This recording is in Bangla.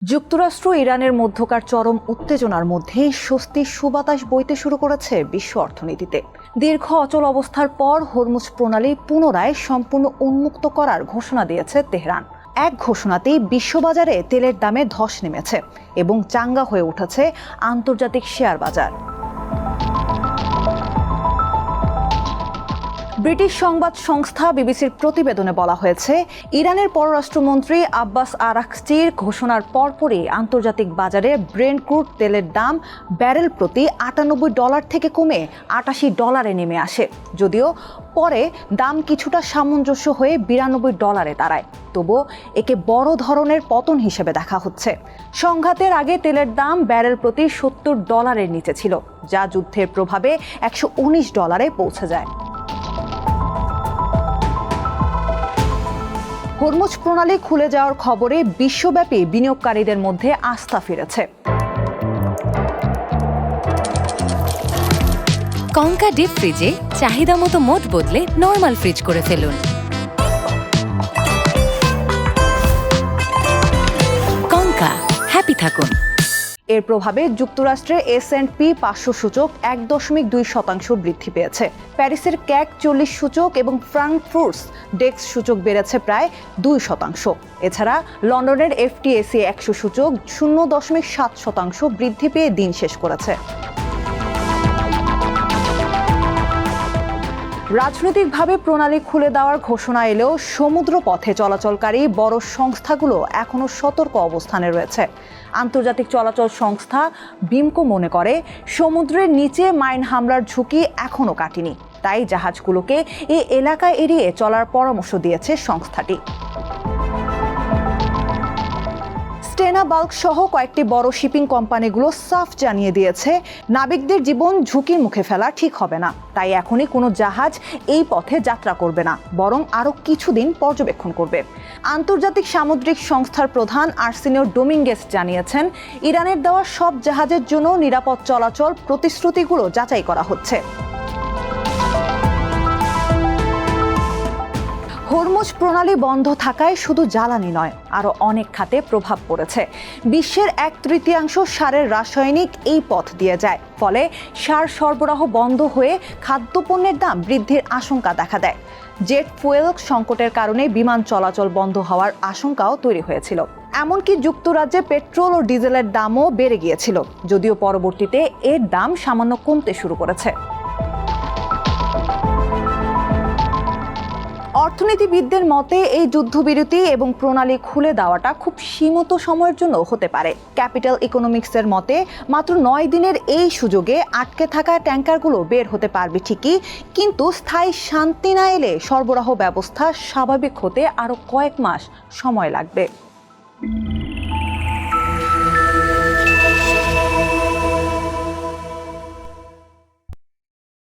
যুক্তরাষ্ট্র ইরানের মধ্যকার চরম উত্তেজনার মধ্যে স্বস্তির সুবাতাস বইতে শুরু করেছে বিশ্ব অর্থনীতিতে। দীর্ঘ অচল অবস্থার পর হরমুজ প্রণালী পুনরায় সম্পূর্ণ উন্মুক্ত করার ঘোষণা দিয়েছে তেহরান। এক ঘোষণাতেই বিশ্ববাজারে তেলের দামে ধস নেমেছে এবং চাঙ্গা হয়ে উঠেছে আন্তর্জাতিক শেয়ার বাজার। ব্রিটিশ সংবাদ সংস্থা বিবিসির প্রতিবেদনে বলা হয়েছে, ইরানের পররাষ্ট্রমন্ত্রী আব্বাস আরাকচির ঘোষণার পরপরই আন্তর্জাতিক বাজারে ব্রেন্ট ক্রুড তেলের দাম ব্যারেল প্রতি $98 থেকে কমে $88 নেমে আসে। যদিও পরে দাম কিছুটা সামঞ্জস্য হয়ে $92 দাঁড়ায়, তবুও একে বড় ধরনের পতন হিসেবে দেখা হচ্ছে। সংঘাতের আগে তেলের দাম ব্যারেল প্রতি $70 নিচে ছিল, যা যুদ্ধের প্রভাবে $119 পৌঁছে যায়। হরমুজ প্রণালী খুলে যাওয়ার খবরে বিশ্বব্যাপী বিনিয়োগকারীদের মধ্যে আস্থা ফিরেছে। কঙ্কা ডিপ ফ্রিজে চাহিদা মতো মোড বদলে নরমাল ফ্রিজ করে ফেলুন। কঙ্কা, হ্যাপি থাকুন। এর প্রভাবে যুক্তরাষ্ট্রে S&P 500 সূচক 1.2% বৃদ্ধি পেয়েছে। প্যারিসের CAC 40 সূচক এবং ফ্রাঙ্কফুর্ট ডেক্স সূচক বেড়েছে প্রায় 2%। এছাড়া লন্ডনের FTSE 100 সূচক 0.7% বৃদ্ধি পেয়ে দিন শেষ করেছে। রাজনৈতিকভাবে প্রণালী খুলে দেওয়ার ঘোষণা এলেও সমুদ্র পথে চলাচলকারী বড় সংস্থাগুলো এখনও সতর্ক অবস্থানে রয়েছে। আন্তর্জাতিক চলাচল সংস্থা বিমকো মনে করে, সমুদ্রের নিচে মাইন হামলার ঝুঁকি এখনও কাটেনি, তাই জাহাজগুলোকে এই এলাকা এড়িয়ে চলার পরামর্শ দিয়েছে সংস্থাটি। স্টেনা বাল্ক সহ কয়েকটি বড় শিপিং কোম্পানিগুলো সাফ জানিয়ে দিয়েছে, নাবিকদের জীবন ঝুঁকির মুখে ফেলা ঠিক হবে না। তাই এখনই কোনো জাহাজ এই পথে যাত্রা করবে না, বরং আরও কিছুদিন পর্যবেক্ষণ করবে। আন্তর্জাতিক সামুদ্রিক সংস্থার প্রধান আর্সেনিও ডোমিঙ্গেস জানিয়েছেন, ইরানের দেওয়া সব জাহাজের জন্য নিরাপদ চলাচল প্রতিশ্রুতিগুলো যাচাই করা হচ্ছে। হরমুজ প্রণালী বন্ধ থাকায় শুধু জ্বালানি নয়, আরও অনেক খাতে প্রভাব পড়েছে। বিশ্বের 1/3 সারের রাসায়নিক এই পথ দিয়ে যায়, ফলে সার সরবরাহ বন্ধ হয়ে খাদ্যপণ্যের দাম বৃদ্ধির আশঙ্কা দেখা দেয়। জেট ফুয়েল সংকটের কারণে বিমান চলাচল বন্ধ হওয়ার আশঙ্কাও তৈরি হয়েছিল। এমনকি যুক্তরাজ্যে পেট্রোল ও ডিজেলের দামও বেড়ে গিয়েছিল, যদিও পরবর্তীতে এর দাম সামান্য কমতে শুরু করেছে। অর্থনীতিবিদদের মতে, এই যুদ্ধবিরতি এবং প্রণালী খুলে দেওয়াটা খুব সীমিত সময়ের জন্য হতে পারে। ক্যাপিটাল ইকোনমিক্সের মতে, মাত্র 9 দিনের এই সুযোগে আটকে থাকা ট্যাঙ্কারগুলো বের হতে পারবে ঠিকই, কিন্তু স্থায়ী শান্তি না এলে সরবরাহ ব্যবস্থা স্বাভাবিক হতে আরও কয়েক মাস সময় লাগবে।